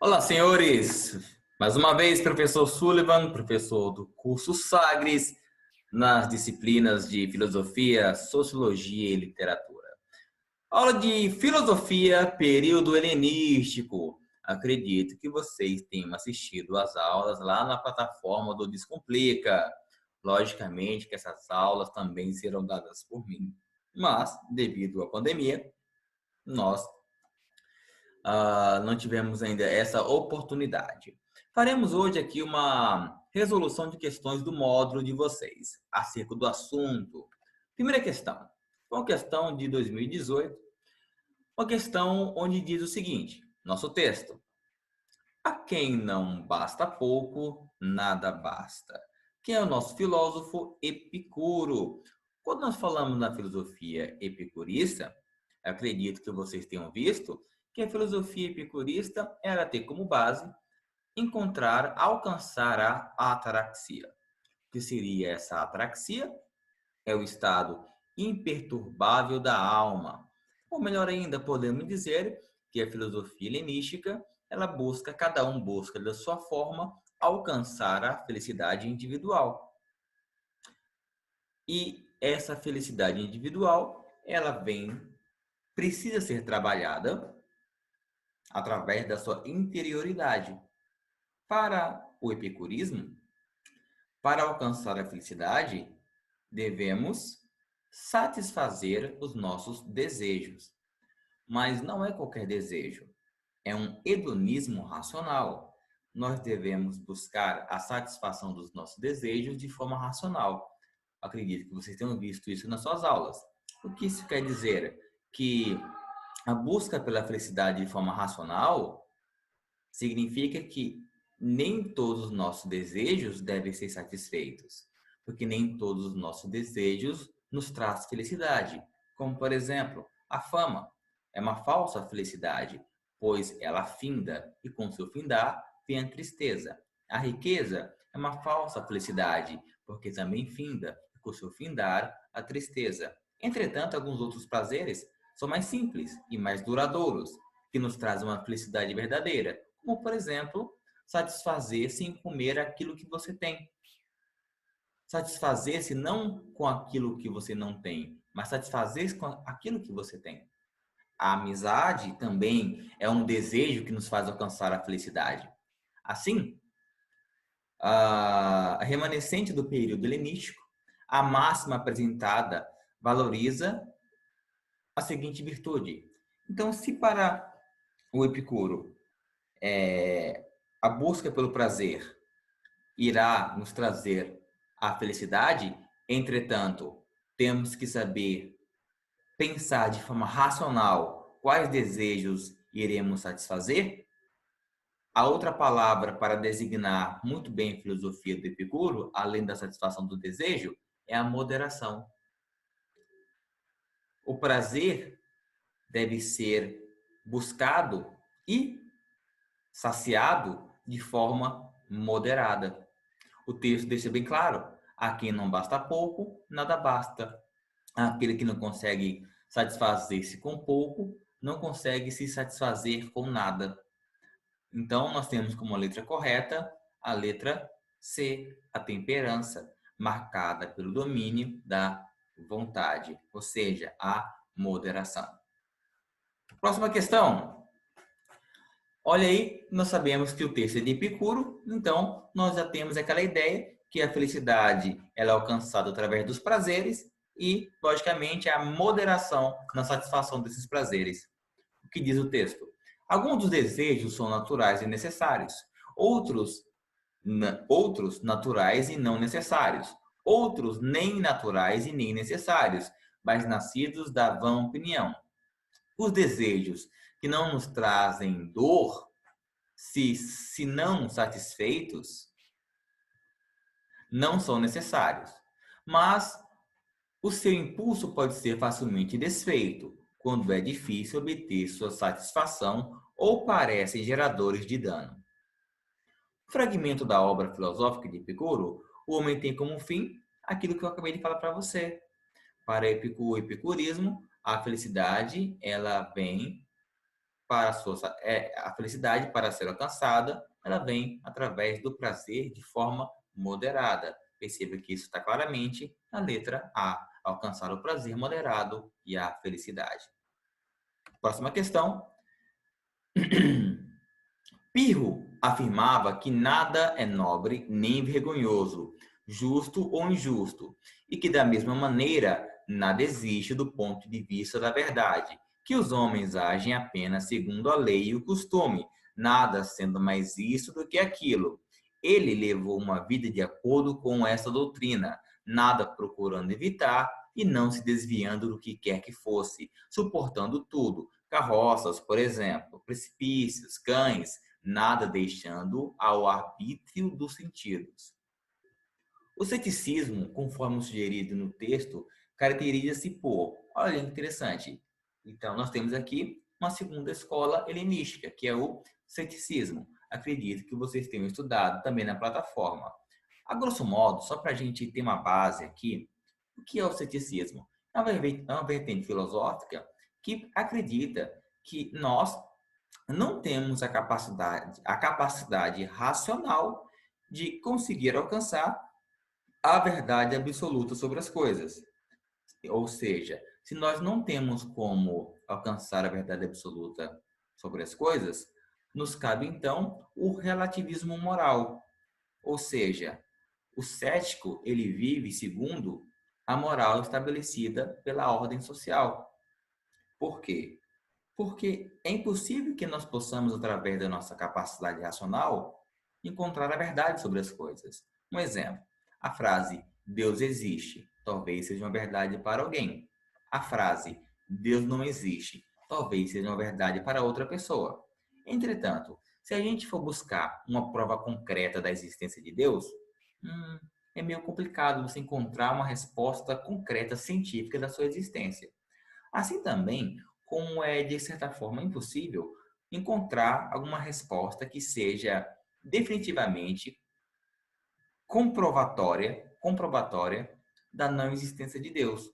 Olá, senhores! Mais uma vez, professor Sullivan, professor do curso Sagres, nas disciplinas de Filosofia, Sociologia e Literatura. Aula de Filosofia, período helenístico. Acredito que vocês tenham assistido às aulas lá na plataforma do Descomplica. Logicamente que essas aulas também serão dadas por mim, mas, devido à pandemia, nós não tivemos ainda essa oportunidade. Faremos hoje aqui uma resolução de questões do módulo de vocês, acerca do assunto. Primeira questão, uma questão de 2018, uma questão onde diz o seguinte, nosso texto: a quem não basta pouco, nada basta. Quem é o nosso filósofo? Epicuro. Quando nós falamos na filosofia epicurista, acredito que vocês tenham visto que a filosofia epicurista era ter como base encontrar, alcançar a ataraxia. O que seria essa ataraxia? É o estado imperturbável da alma. Ou melhor ainda, podemos dizer que a filosofia helenística, ela busca, cada um busca da sua forma, alcançar a felicidade individual. E essa felicidade individual, ela precisa ser trabalhada através da sua interioridade. Para o epicurismo, para alcançar a felicidade, devemos satisfazer os nossos desejos. Mas não é qualquer desejo, é um hedonismo racional. Nós devemos buscar a satisfação dos nossos desejos de forma racional. Acredito que vocês tenham visto isso nas suas aulas. O que isso quer dizer? Que a busca pela felicidade de forma racional significa que nem todos os nossos desejos devem ser satisfeitos, porque nem todos os nossos desejos nos traz felicidade. Como, por exemplo, a fama é uma falsa felicidade, pois ela finda e com seu findar vem a tristeza. A riqueza é uma falsa felicidade, porque também finda e com seu findar a tristeza. Entretanto, alguns outros prazeres são mais simples e mais duradouros, que nos trazem uma felicidade verdadeira, como, por exemplo, satisfazer-se em comer aquilo que você tem. Satisfazer-se não com aquilo que você não tem, mas satisfazer-se com aquilo que você tem. A amizade também é um desejo que nos faz alcançar a felicidade. Assim, a remanescente do período helenístico, a máxima apresentada valoriza a seguinte virtude. Então, se para o Epicuro a busca pelo prazer irá nos trazer a felicidade, entretanto, temos que saber pensar de forma racional quais desejos iremos satisfazer. A outra palavra para designar muito bem a filosofia do Epicuro, além da satisfação do desejo, é a moderação. O prazer deve ser buscado e saciado de forma moderada. O texto deixa bem claro: a quem não basta pouco, nada basta. Aquele que não consegue satisfazer-se com pouco, não consegue se satisfazer com nada. Então, nós temos como letra correta a letra C, a temperança, marcada pelo domínio da vontade, ou seja, a moderação. Próxima questão. Olha aí, nós sabemos que o texto é de Epicuro, então nós já temos aquela ideia que a felicidade ela é alcançada através dos prazeres e, logicamente, a moderação na satisfação desses prazeres. O que diz o texto? Alguns dos desejos são naturais e necessários, outros naturais e não necessários, outros nem naturais e nem necessários, mas nascidos da vã opinião. Os desejos que não nos trazem dor, se não satisfeitos, não são necessários. Mas o seu impulso pode ser facilmente desfeito, quando é difícil obter sua satisfação ou parecem geradores de dano. Fragmento da obra filosófica de Epicuro, o homem tem como fim aquilo que eu acabei de falar para você. Para o epicurismo, a felicidade ela vem a felicidade para ser alcançada, ela vem através do prazer de forma moderada. Perceba que isso está claramente na letra A, alcançar o prazer moderado e a felicidade. Próxima questão. Pirro afirmava que nada é nobre nem vergonhoso, justo ou injusto, e que da mesma maneira nada existe do ponto de vista da verdade, que os homens agem apenas segundo a lei e o costume, nada sendo mais isso do que aquilo. Ele levou uma vida de acordo com essa doutrina, nada procurando evitar e não se desviando do que quer que fosse, suportando tudo, carroças, por exemplo, precipícios, cães, nada deixando ao arbítrio dos sentidos. O ceticismo, conforme sugerido no texto, caracteriza-se por, olha que interessante, então nós temos aqui uma segunda escola helenística, que é o ceticismo. Acredito que vocês tenham estudado também na plataforma. A grosso modo, só para a gente ter uma base aqui, o que é o ceticismo? É uma vertente filosófica que acredita que nós não temos a capacidade racional de conseguir alcançar a verdade absoluta sobre as coisas. Ou seja, se nós não temos como alcançar a verdade absoluta sobre as coisas, nos cabe então o relativismo moral. Ou seja, o cético, ele vive segundo a moral estabelecida pela ordem social. Por quê? Porque é impossível que nós possamos, através da nossa capacidade racional, encontrar a verdade sobre as coisas. Um exemplo, a frase Deus existe, talvez seja uma verdade para alguém. A frase Deus não existe, talvez seja uma verdade para outra pessoa. Entretanto, se a gente for buscar uma prova concreta da existência de Deus, é meio complicado você encontrar uma resposta concreta científica da sua existência. Assim também, como é de certa forma impossível encontrar alguma resposta que seja definitivamente comprobatória da não existência de Deus.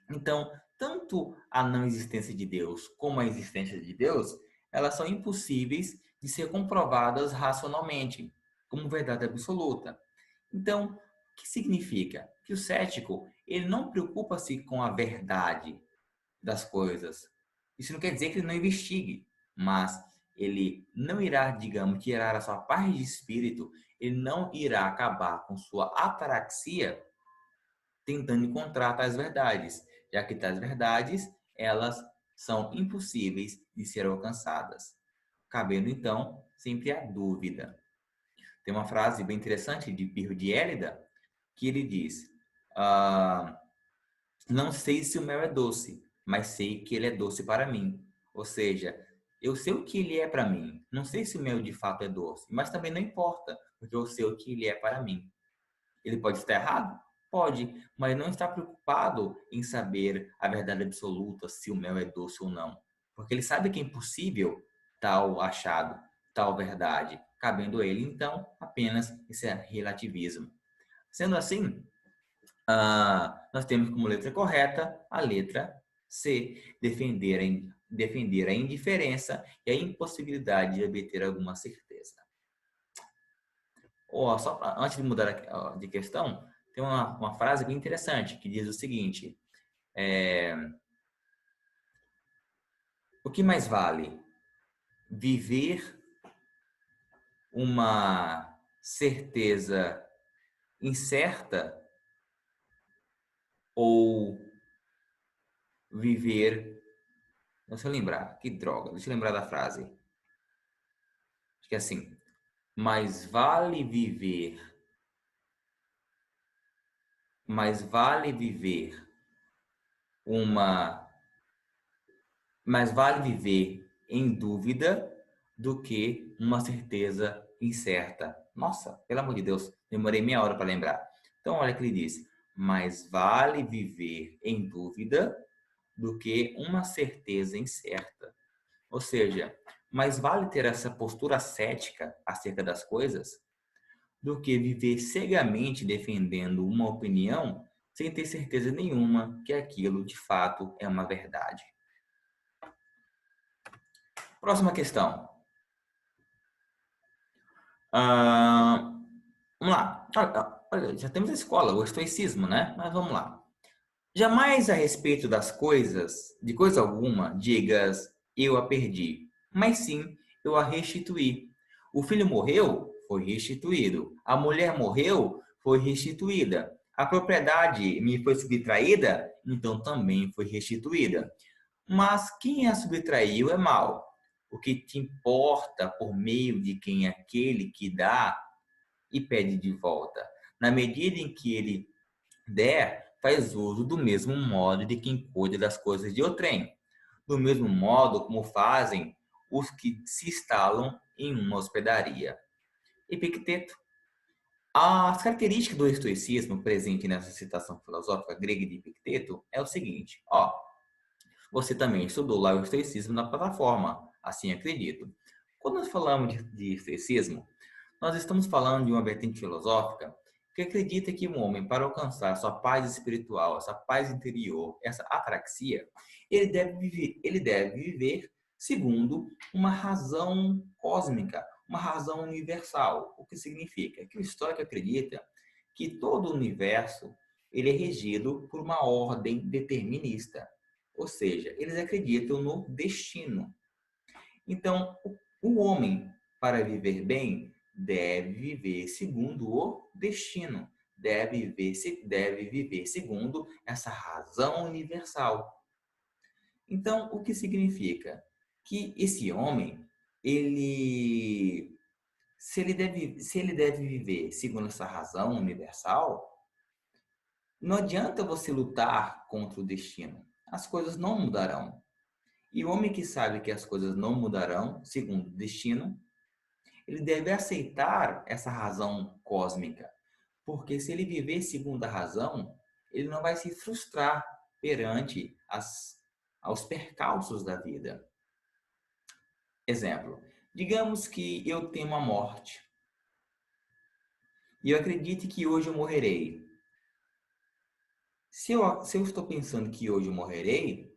Então, tanto a não existência de Deus como a existência de Deus, elas são impossíveis de ser comprovadas racionalmente, como verdade absoluta. Então, o que significa? Que o cético, ele não preocupa-se com a verdade das coisas. Isso não quer dizer que ele não investigue, mas ele não irá, digamos, tirar a sua paz de espírito, ele não irá acabar com sua ataraxia tentando encontrar tais verdades, já que tais verdades, elas são impossíveis de ser alcançadas. Cabendo, então, sempre a dúvida. Tem uma frase bem interessante de Pirro de Élida, que ele diz, não sei se o mel é doce, mas sei que ele é doce para mim. Ou seja, eu sei o que ele é para mim. Não sei se o mel de fato é doce, mas também não importa, porque eu sei o que ele é para mim. Ele pode estar errado? Pode, mas não está preocupado em saber a verdade absoluta, se o mel é doce ou não. Porque ele sabe que é impossível tal achado, tal verdade, cabendo a ele, então, apenas esse relativismo. Sendo assim, nós temos como letra correta a letra C, defender a indiferença e a impossibilidade de obter alguma certeza. Antes de mudar de questão, tem uma frase bem interessante que diz o seguinte: o que mais vale? Viver uma certeza incerta ou viver. Deixa eu lembrar, que droga, deixa eu lembrar da frase. Acho que é assim: mais vale viver uma mais vale viver em dúvida do que uma certeza incerta. Nossa, pelo amor de Deus, demorei meia hora para lembrar. Então, olha que ele diz: mais vale viver em dúvida do que uma certeza incerta. Ou seja, mais vale ter essa postura cética acerca das coisas do que viver cegamente defendendo uma opinião sem ter certeza nenhuma que aquilo de fato é uma verdade. Próxima questão. Ah, vamos lá. Olha, já temos a escola, o estoicismo, né? Mas vamos lá. Jamais a respeito das coisas, de coisa alguma, digas, eu a perdi, mas sim, eu a restituí. O filho morreu, foi restituído. A mulher morreu, foi restituída. A propriedade me foi subtraída, então também foi restituída. Mas quem a subtraiu é mau. O que te importa por meio de quem é aquele que dá e pede de volta. Na medida em que ele der, faz uso do mesmo modo de quem cuida das coisas de outrem, do mesmo modo como fazem os que se instalam em uma hospedaria. Epicteto. As características do estoicismo presente nessa citação filosófica grega de Epicteto é o seguinte, você também estudou lá o estoicismo na plataforma, assim acredito. Quando nós falamos de estoicismo, nós estamos falando de uma vertente filosófica que acredita que o homem, para alcançar sua paz espiritual, essa paz interior, essa ataraxia, ele deve viver segundo uma razão cósmica, uma razão universal. O que significa? Que o estoico acredita que todo o universo ele é regido por uma ordem determinista. Ou seja, eles acreditam no destino. Então, o homem, para viver bem, deve viver segundo o destino, deve viver segundo essa razão universal. Então, o que significa? Que esse homem, se ele deve viver segundo essa razão universal, não adianta você lutar contra o destino. As coisas não mudarão. E o homem que sabe que as coisas não mudarão segundo o destino, ele deve aceitar essa razão cósmica, porque se ele viver segundo a razão, ele não vai se frustrar perante aos percalços da vida. Exemplo, digamos que eu tenho uma morte e eu acredito que hoje eu morrerei. Se eu estou pensando que hoje eu morrerei,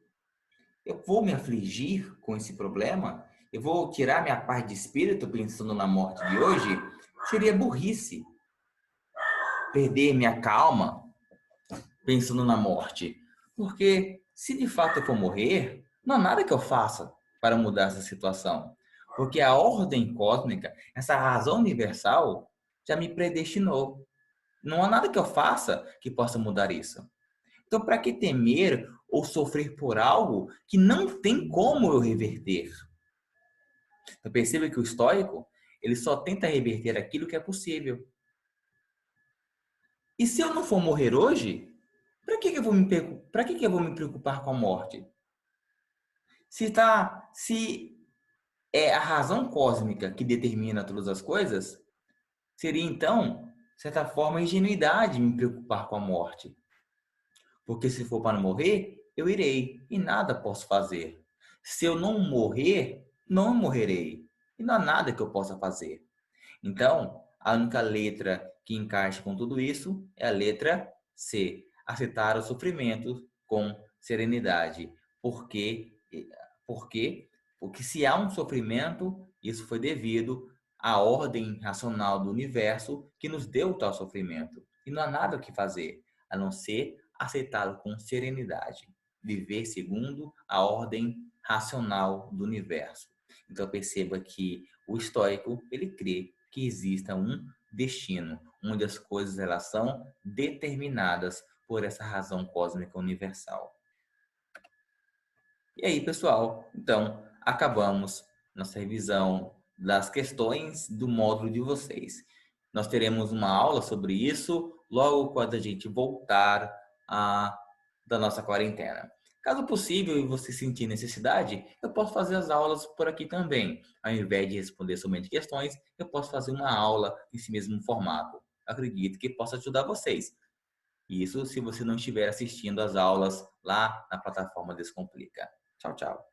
eu vou me afligir com esse problema? Eu vou tirar minha paz de espírito pensando na morte de hoje? Seria burrice. Perder minha calma pensando na morte. Porque se de fato eu for morrer, não há nada que eu faça para mudar essa situação. Porque a ordem cósmica, essa razão universal, já me predestinou. Não há nada que eu faça que possa mudar isso. Então, para que temer ou sofrer por algo que não tem como eu reverter? Então, perceba que o estoico, ele só tenta reverter aquilo que é possível. E se eu não for morrer hoje, para que eu vou me preocupar com a morte? Se é a razão cósmica que determina todas as coisas, seria então, de certa forma, ingenuidade me preocupar com a morte. Porque se for para não morrer, eu irei e nada posso fazer. Se eu não morrer, não morrerei e não há nada que eu possa fazer. Então, a única letra que encaixa com tudo isso é a letra C. Aceitar o sofrimento com serenidade. Por quê? Porque se há um sofrimento, isso foi devido à ordem racional do universo que nos deu tal sofrimento. E não há nada o que fazer, a não ser aceitá-lo com serenidade. Viver segundo a ordem racional do universo. Então perceba que o estoico, ele crê que exista um destino, onde as coisas elas são determinadas por essa razão cósmica universal. E aí, pessoal, então acabamos nossa revisão das questões do módulo de vocês. Nós teremos uma aula sobre isso logo quando a gente voltar da nossa quarentena. Caso possível e você sentir necessidade, eu posso fazer as aulas por aqui também. Ao invés de responder somente questões, eu posso fazer uma aula nesse mesmo formato. Acredito que possa ajudar vocês. Isso se você não estiver assistindo às aulas lá na plataforma Descomplica. Tchau, tchau.